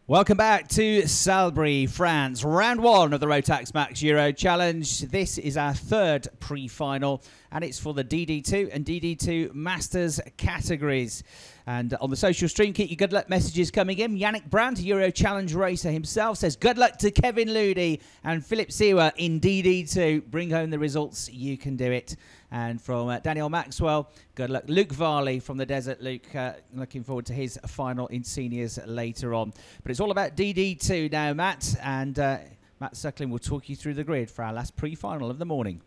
Welcome back to Salisbury, France. Round one of the Rotax Max Euro Challenge. This is our third pre-final, and it's for the DD2 and DD2 Masters categories. And on the social stream, keep your good luck messages coming in. Yannick Brandt, Euro Challenge racer himself, says good luck to Kevin Ludi and Philip Siwa in DD2. Bring home the results, you can do it. And from Daniel Maxwell, good luck. Luke Varley from the Desert. Luke, looking forward to his final in seniors later on. But it's all about DD2 now, Matt. And Matt Suckling will talk you through the grid for our last pre-final of the morning.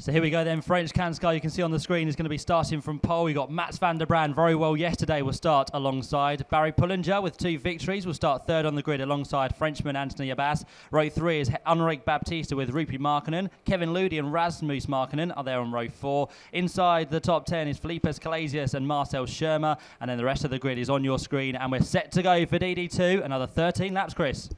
So here we go then. French Kansky, you can see on the screen, is going to be starting from pole. We've got Mats van der Brand, very well yesterday, will start alongside. Barry Pullinger with 2 victories will start third on the grid alongside Frenchman Anthony Abbas. Row 3 is Henrik Baptista with Rupi Markkanen. Kevin Ludi and Rasmus Markkanen are there on row 4. Inside the top 10 is Felipe Calasius and Marcel Schirmer. And then the rest of the grid is on your screen. And we're set to go for DD2. Another 13 laps, Chris.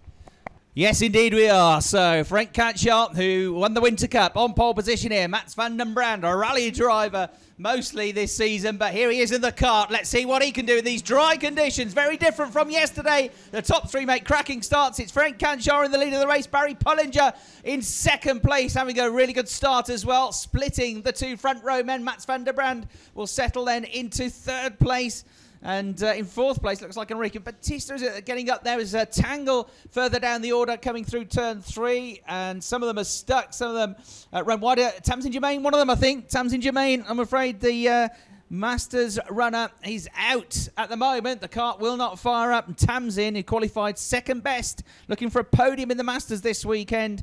Yes, indeed we are. So, Frank Kansky, who won the Winter Cup, on pole position here. Mats van den Brand, a rally driver mostly this season, but here he is in the kart. Let's see what he can do in these dry conditions. Very different from yesterday. The top 3 make cracking starts. It's Frank Kansky in the lead of the race. Barry Pullinger in second place, having a really good start as well. Splitting the 2 front row men. Mats van der Brand will settle then into third place. And in fourth place, looks like Enrique Batista is getting up there. Is a Tangle further down the order coming through turn 3. And some of them are stuck. Some of them run wider. Tamsin Germain, one of them, I think. Tamsin Germain, I'm afraid the Masters runner, he's out at the moment. The kart will not fire up. And Tamsin, who qualified second best, looking for a podium in the Masters this weekend,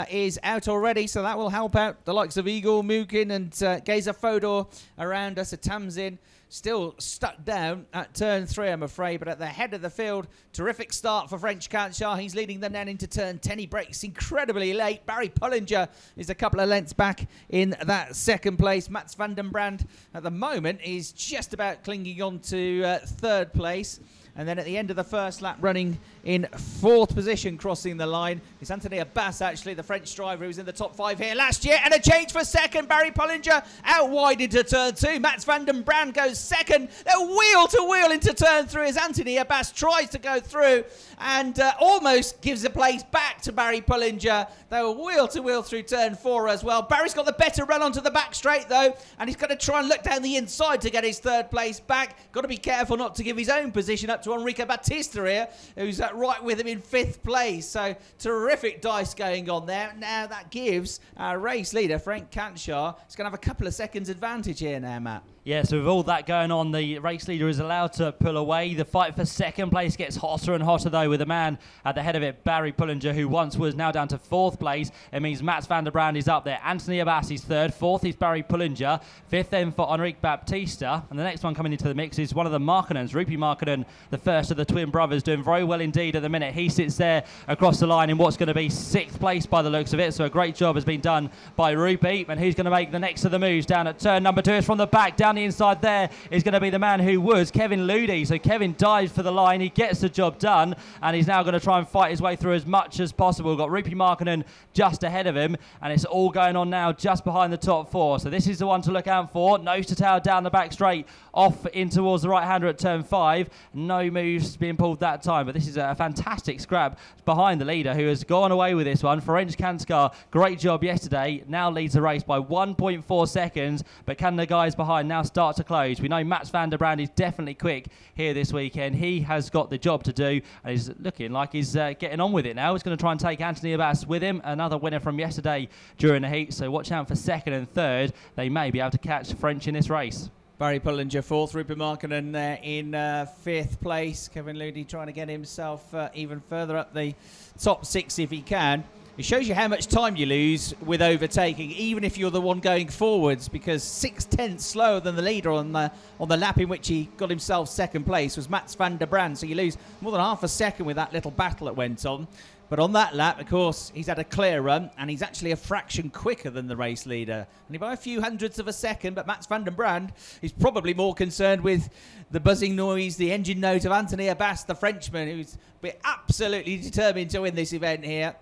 is out already. So that will help out the likes of Igor Mukin and Geza Fodor around us. So Tamsin still stuck down at turn 3, I'm afraid, but at the head of the field, terrific start for French Kansky. He's leading them then into turn 10. He breaks incredibly late. Barry Pullinger is a couple of lengths back in that second place. Mats van den Brand at the moment is just about clinging on to third place. And then at the end of the first lap, running in fourth position, crossing the line, is Anthony Abbas, actually, the French driver who was in the top 5 here last year. And a change for second. Barry Pullinger out wide into turn 2. Mats van den Brand goes second. They're wheel to wheel into turn 3 as Anthony Abbas tries to go through and almost gives the place back to Barry Pullinger. They were wheel to wheel through turn 4 as well. Barry's got the better run onto the back straight, though, and he's going to try and look down the inside to get his third place back. Got to be careful not to give his own position up to Enrique Batista here, who's right with him in 5th place. So terrific dice going on there. Now that gives our race leader, Frank Kansky, he's going to have a couple of seconds advantage here now, Matt. Yeah, so with all that going on, the race leader is allowed to pull away. The fight for second place gets hotter and hotter, though, with a man at the head of it, Barry Pullinger, who once was now down to 4th place. It means Mats van der Brand is up there. Anthony Abbas is 3rd. 4th is Barry Pullinger. 5th then for Henrik Baptista. And the next one coming into the mix is one of the Markkanens, Rupi Markkanen, the first of the twin brothers, doing very well indeed at the minute. He sits there across the line in what's going to be 6th place by the looks of it. So a great job has been done by Rupi. And who's going to make the next of the moves down at turn number 2 is from the back. Down the inside there is going to be the man who was Kevin Ludi. So Kevin dives for the line. He gets the job done. And he's now going to try and fight his way through as much as possible. We've got Rupi Markkanen just ahead of him. And it's all going on now just behind the top 4. So this is the one to look out for. Nose to tail down the back straight. Off in towards the right-hander at turn 5. No moves being pulled that time. But this is a fantastic scrap behind the leader who has gone away with this one. French Kansky, great job yesterday. Now leads the race by 1.4 seconds. But can the guys behind now start to close? We know Mats van der Brand is definitely quick here this weekend. He has got the job to do and he's looking like he's getting on with it now. He's going to try and take Anthony Abbas with him, another winner from yesterday during the heat. So watch out for 2nd and 3rd. They may be able to catch French in this race. Barry Pullinger 4th, Rupi Markkanen in 5th place. Kevin Ludi trying to get himself even further up the top 6 if he can. It shows you how much time you lose with overtaking, even if you're the one going forwards, because 6/10 slower than the leader on the lap in which he got himself 2nd place was Mats van der Brand. So you lose more than half a second with that little battle that went on. But on that lap, of course, he's had a clear run, and he's actually a fraction quicker than the race leader. Only by a few hundredths of a second, but Mats van den Brand is probably more concerned with the buzzing noise, the engine note of Anthony Abbas, the Frenchman, who's absolutely determined to win this event here.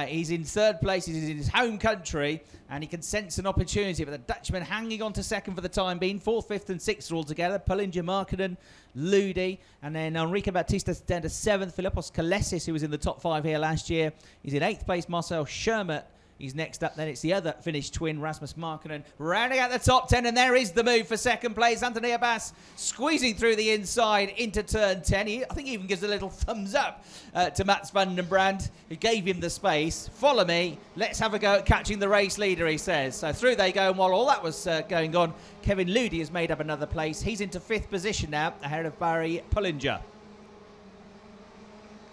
He's in 3rd place, he's in his home country, and he can sense an opportunity, but the Dutchman hanging on to second for the time being. 4th, 5th and 6th are all together. Pullinger, Markkanen, Ludi, and then Enrique Baptista down to 7th. Philippos Kalesis, who was in the top 5 here last year, is in 8th place. Marcel Schirmer, he's next up. Then it's the other Finnish twin, Rasmus Markkanen, rounding out the top 10. And there is the move for second place. Anthony Abbas squeezing through the inside into turn 10. I think he even gives a little thumbs up to Mats van den Brand, who gave him the space. Follow me. Let's have a go at catching the race leader, he says. So through they go. And while all that was going on, Kevin Ludi has made up another place. He's into 5th position now, ahead of Barry Pullinger.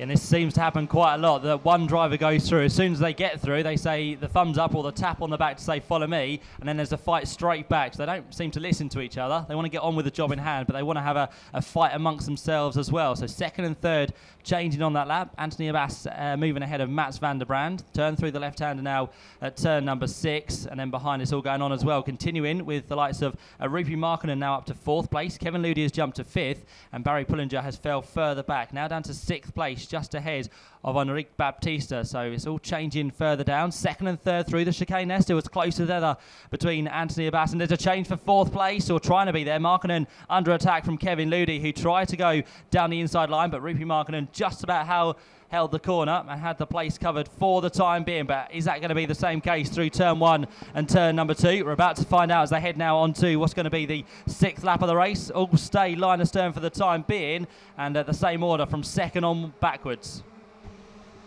And this seems to happen quite a lot, that one driver goes through. As soon as they get through, they say the thumbs up or the tap on the back to say, follow me. And then there's a fight straight back. So they don't seem to listen to each other. They want to get on with the job in hand, but they want to have a fight amongst themselves as well. So 2nd and 3rd changing on that lap. Anthony Abbas moving ahead of Mats van der Brand. Turn through the left-hander now at turn number 6. And then behind it's all going on as well. Continuing with the likes of Rupi Markkanen now up to 4th place. Kevin Ludi has jumped to 5th. And Barry Pullinger has fell further back. Now down to 6th place, just ahead of Enrique Baptista. So it's all changing further down. 2nd and 3rd through the chicane there. Still it's close as ever between Anthony Abbas, and there's a change for 4th place, or trying to be there. Markkanen under attack from Kevin Ludi, who tried to go down the inside line, but Rupi Markkanen just about held the corner and had the place covered for the time being. But is that going to be the same case through turn 1 and turn number 2? We're about to find out as they head now on to what's going to be the 6th lap of the race. All stay line astern for the time being, and the same order from 2nd on backwards.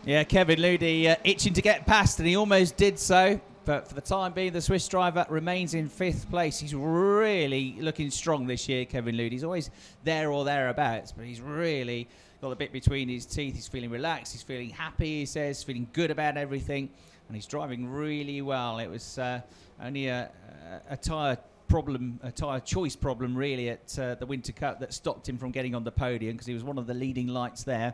Yeah, Kevin Ludi itching to get past, and he almost did so. But for the time being, the Swiss driver remains in 5th place. He's really looking strong this year, Kevin Ludi. He's always there or thereabouts, but he's really got a bit between his teeth. He's feeling relaxed. He's feeling happy, he says, feeling good about everything. And he's driving really well. It was only a tyre problem, a tyre choice problem, really, at the Winter Cup that stopped him from getting on the podium, because he was one of the leading lights there.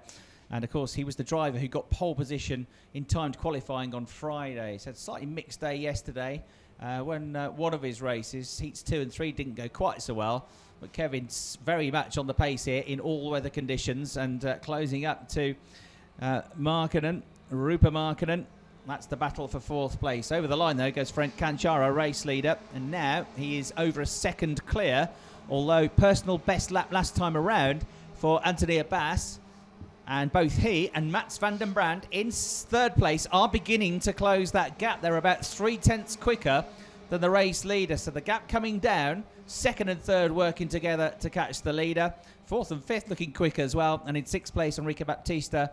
And, of course, he was the driver who got pole position in timed qualifying on Friday. He's had a slightly mixed day yesterday when one of his races, heats 2 and 3, didn't go quite so well. But Kevin's very much on the pace here in all weather conditions, and closing up to Markkanen, Rupa Markkanen. That's the battle for 4th place. Over the line, though, goes Frank Canchara, race leader. And now he is over a second clear, although personal best lap last time around for Anthony Abbas. And both he and Mats van den Brand in 3rd place are beginning to close that gap. They're about 3/10 quicker than the race leader. So the gap coming down. 2nd and 3rd working together to catch the leader. 4th and 5th looking quick as well. And in 6th place, Enrique Baptista,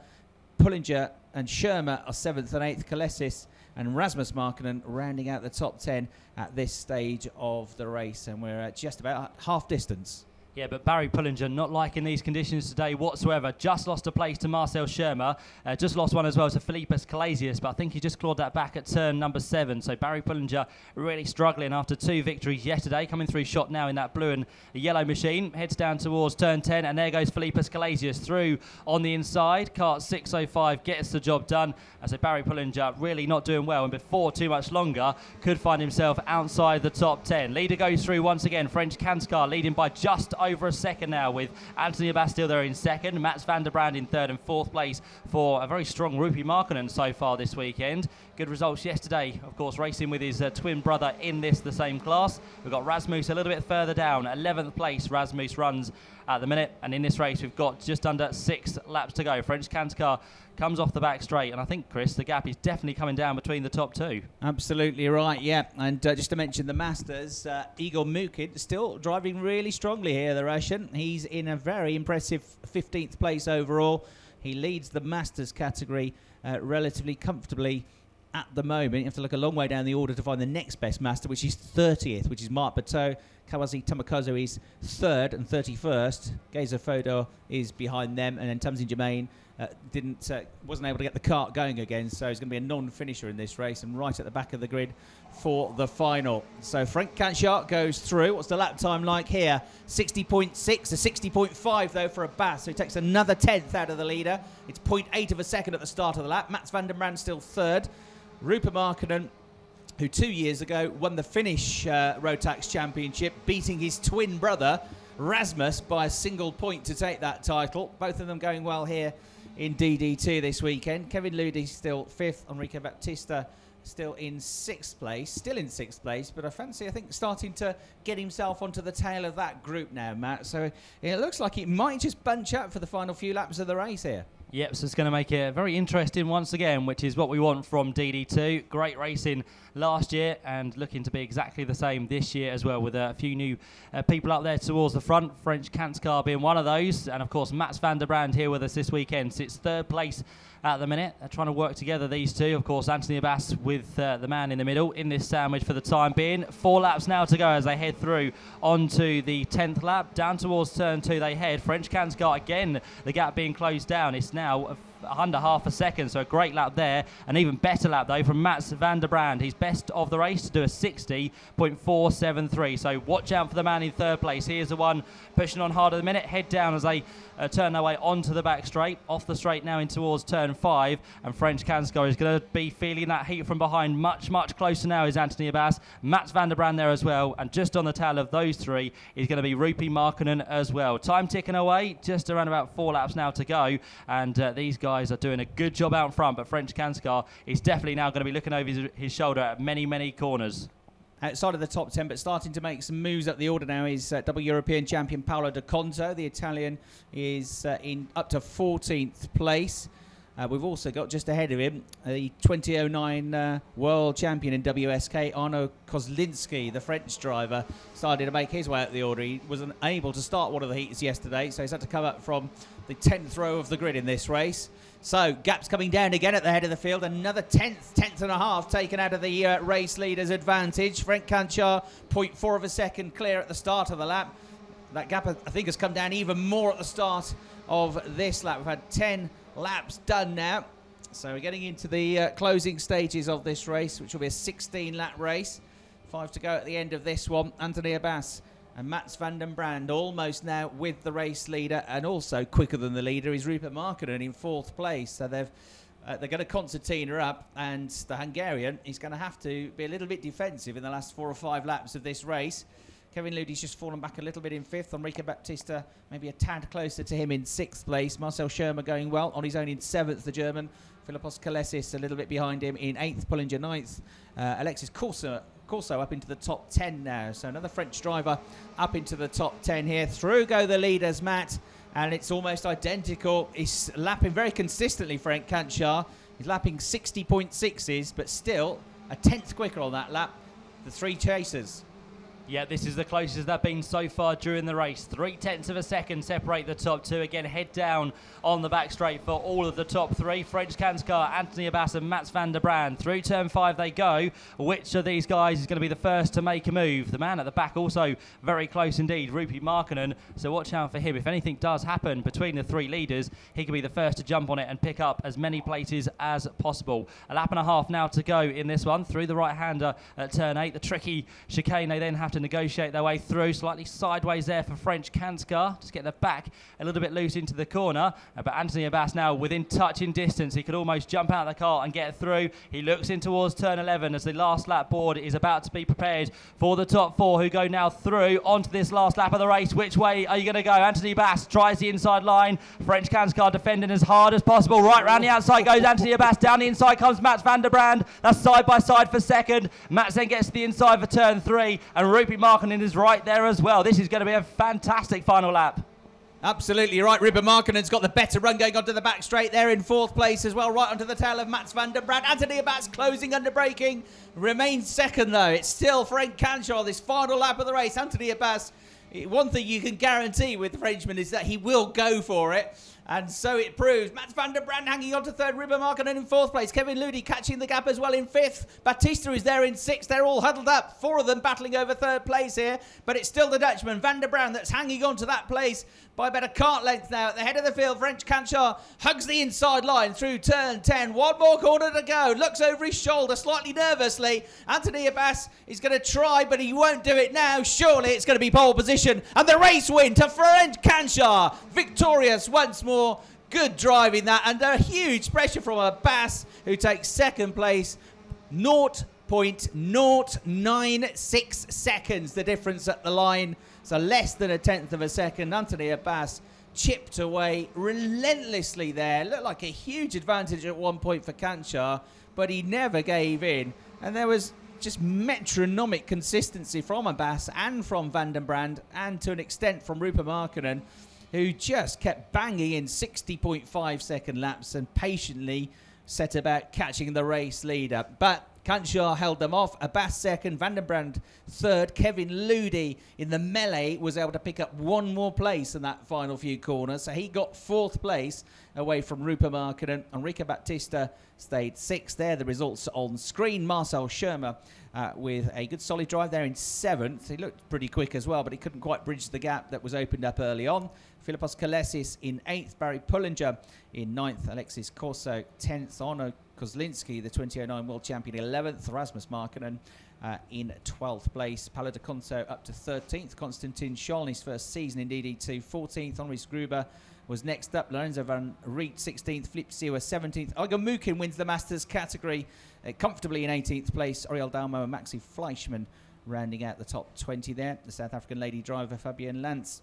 Pullinger and Schirmer are 7th and 8th. Kalesis and Rasmus Markkanen rounding out the top 10 at this stage of the race. And we're at just about half distance. Yeah, but Barry Pullinger not liking these conditions today whatsoever. Just lost a place to Marcel Schirmer. Just lost one as well to Philippos Kalesis, but I think he just clawed that back at turn number 7. So Barry Pullinger really struggling after 2 victories yesterday. Coming through shot now in that blue and yellow machine. Heads down towards turn 10, and there goes Philippos Kalesis through on the inside. Kart 605 gets the job done. So Barry Pullinger really not doing well, and before too much longer could find himself outside the top 10. Leader goes through once again. French Kanskar leading by just over a second now, with Anthony Abbas still there in 2nd, Mats van der Brand in 3rd, and 4th place for a very strong Rupi Markkanen so far this weekend. Good results yesterday, of course, racing with his twin brother in the same class. We've got Rasmus a little bit further down, 11th place Rasmus runs at the minute, and in this race we've got just under 6 laps to go. French Kanskar comes off the back straight, and I think, Chris, the gap is definitely coming down between the top 2. Absolutely right, yeah. And just to mention the Masters, Igor Mukin still driving really strongly here, the Russian. He's in a very impressive 15th place overall. He leads the Masters category relatively comfortably at the moment. You have to look a long way down the order to find the next best Master, which is 30th, which is Mark Bateau. Kawazi Tamakazu is 3rd and 31st. Geza Fodor is behind them, and then Tamsin Germain wasn't able to get the kart going again, so he's going to be a non-finisher in this race and right at the back of the grid for the final. So Frank Canchart goes through. What's the lap time like here? 60.6 to 60.5 though for Abbas, so he takes another 10th out of the leader. It's 0.8 of a second at the start of the lap. Mats van den Brand still 3rd. Rupa Markkanen, who 2 years ago won the Finnish Rotax Championship, beating his twin brother Rasmus by a single point to take that title. Both of them going well here in DD2 this weekend. Kevin Ludi still 5th. Enrique Baptista still in 6th place, but I think, starting to get himself onto the tail of that group now, Matt. So it looks like it might just bunch up for the final few laps of the race here. Yep, so it's going to make it very interesting once again, which is what we want from DD2. Great racing last year and looking to be exactly the same this year as well, with a few new people up there towards the front. French Kanskar being one of those, and of course Mats van der Brand here with us this weekend. Sits 3rd place at the minute. They're trying to work together, these two. Of course, Anthony Abbas with the man in the middle in this sandwich for the time being. 4 laps now to go as they head through onto the 10th lap. Down towards turn 2 they head. French Kanskar again, the gap being closed down. It's now under half a second, so a great lap there. An even better lap though from Mats van der Brand. He's best of the race to do a 60.473, so watch out for the man in 3rd place. Here's the one pushing on hard at the minute. Head down as they turn their way onto the back straight, off the straight now in towards turn 5, and French Kanskar is going to be feeling that heat from behind. Much closer now is Anthony Abbas. Mats van der Brand there as well, and just on the tail of those 3 is going to be Rupi Markkanen as well. Time ticking away, just around about 4 laps now to go, and these guys are doing a good job out front, but French Kanskar is definitely now going to be looking over his shoulder at many corners. Outside of the top 10, but starting to make some moves up the order now, is double European champion Paolo Di Conto. The Italian is in up to 14th place. We've also got just ahead of him the 2009 world champion in WSK, Arno Kozlinski, the French driver, started to make his way up the order. He was unable to start one of the heats yesterday, so he's had to come up from the 10th row of the grid in this race. So gaps coming down again at the head of the field. Another tenth and a half taken out of the race leader's advantage. Frank Kanskar, 0.4 of a second clear at the start of the lap. That gap, I think, has come down even more at the start of this lap. We've had 10 laps done now. So we're getting into the closing stages of this race, which will be a 16-lap race. 5 to go at the end of this one. Anthony Abbas and Mats van der Brand almost now with the race leader, and also quicker than the leader is Rupi Markkanen in 4th place. So they're going to concertina up, and the Hungarian is going to have to be a little bit defensive in the last 4 or 5 laps of this race. Kevin Ludi's just fallen back a little bit in 5th. Enrique Baptista maybe a tad closer to him in 6th place. Marcel Schirmer going well on his own in 7th, the German. Philippos Kalesis a little bit behind him in 8th. Pullinger 9th. Alexis Corso up into the top 10 now. So another French driver up into the top 10 here. Through go the leaders, Matt. And it's almost identical. He's lapping very consistently, Frank Kanskar. He's lapping 60.6s, but still a 10th quicker on that lap. The 3 chasers. Yeah, this is the closest they've been so far during the race. 0.3 of a second separate the top 2. Again, head down on the back straight for all of the top 3. French Kanskar, Anthony Abbas and Mats van der Brand. Through turn 5 they go. Which of these guys is going to be the first to make a move? The man at the back also very close indeed, Rupi Markkanen. So watch out for him. If anything does happen between the 3 leaders, he could be the first to jump on it and pick up as many places as possible. A lap and a half now to go in this one. Through the right-hander at turn 8. The tricky chicane they then have to negotiate their way through. Slightly sideways there for French Kanskar. Just get the back a little bit loose into the corner. But Anthony Abbas now within touching distance. He could almost jump out of the car and get through. He looks in towards turn 11 as the last lap board is about to be prepared for the top 4 who go now through onto this last lap of the race. Which way are you going to go? Anthony Abbas tries the inside line. French Kanskar defending as hard as possible. Right round the outside goes Anthony Abbas. Down the inside comes Mats van der Brand. That's side by side for second. Mats then gets to the inside for turn 3, and Rupi Markkanen is right there as well. This is going to be a fantastic final lap. Absolutely right. Rupi Markkanen's got the better run going onto the back straight there in 4th place as well, right onto the tail of Mats van der Brand. Anthony Abbas closing under braking, remains second though. It's still Frank Kanskar this final lap of the race. Anthony Abbas, one thing you can guarantee with the Frenchman is that he will go for it. And so it proves. Mats van der Brand hanging on to 3rd. Rupi Markkanen in 4th place. Kevin Ludi catching the gap as well in 5th. Baptista is there in 6th. They're all huddled up. 4 of them battling over 3rd place here. But it's still the Dutchman, Van der Brand, that's hanging on to that place by about a cart length now. At the head of the field, French Kanskar hugs the inside line through turn 10. One more corner to go. Looks over his shoulder slightly nervously. Anthony Abbas is going to try, but he won't do it now. Surely it's going to be pole position. And the race win to French Kanskar. Victorious once more. Good driving that, and a huge pressure from Abbas, who takes 2nd place. 0.096 seconds the difference at the line, so less than a 10th of a second. Anthony Abbas chipped away relentlessly there. Looked like a huge advantage at one point for Kanchar, but he never gave in. And there was just metronomic consistency from Abbas and from Van den Brand, and to an extent from Rupert Markkanen, who just kept banging in 60.5 second laps and patiently set about catching the race leader. But Kanchar held them off. Abbas second, Van den Brand third. Kevin Ludi in the melee was able to pick up one more place in that final few corners. So he got fourth place away from Rupert Markkanen. Enrique Baptista stayed sixth. There, the results on screen. Marcel Schirmer with a good solid drive there in seventh. He looked pretty quick as well, but he couldn't quite bridge the gap that was opened up early on. Philippos Kalesis in 8th, Barry Pullinger in 9th, Alexis Corso 10th, Arno Kozlinski, the 2009 World Champion, 11th, Rasmus Markkanen in 12th place, Paolo de Conto up to 13th, Konstantin Scholl, his first season in DD2, 14th, Henri Gruber was next up, Lorenzo van Riet 16th, Flip Siwa 17th, Olga Mukin wins the Masters category comfortably in 18th place, Oriel Dalmo and Maxi Fleischmann rounding out the top 20 there. The South African lady driver Fabienne Lantz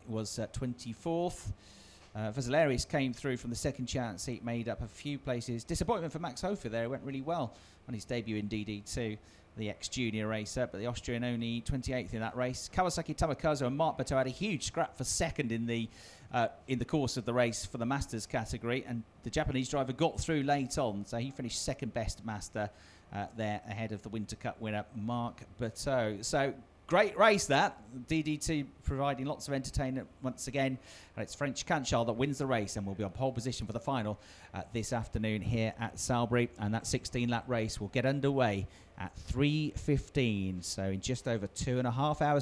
was 24th. Vasilarius came through from the second chance heat, made up a few places. Disappointment for Max Hofer there. It went really well on his debut in DD2, the ex-junior racer, but the Austrian only 28th in that race. Kawasaki Tamakazu and Mark Bateau had a huge scrap for second in the course of the race for the Masters category, and the Japanese driver got through late on, so he finished second best Master there ahead of the Winter Cup winner Mark Bateau. So great race that. DD2 providing lots of entertainment once again. And it's French Kanchar that wins the race and will be on pole position for the final this afternoon here at Salbury. And that 16-lap race will get underway at 3:15. So in just over 2.5 hours.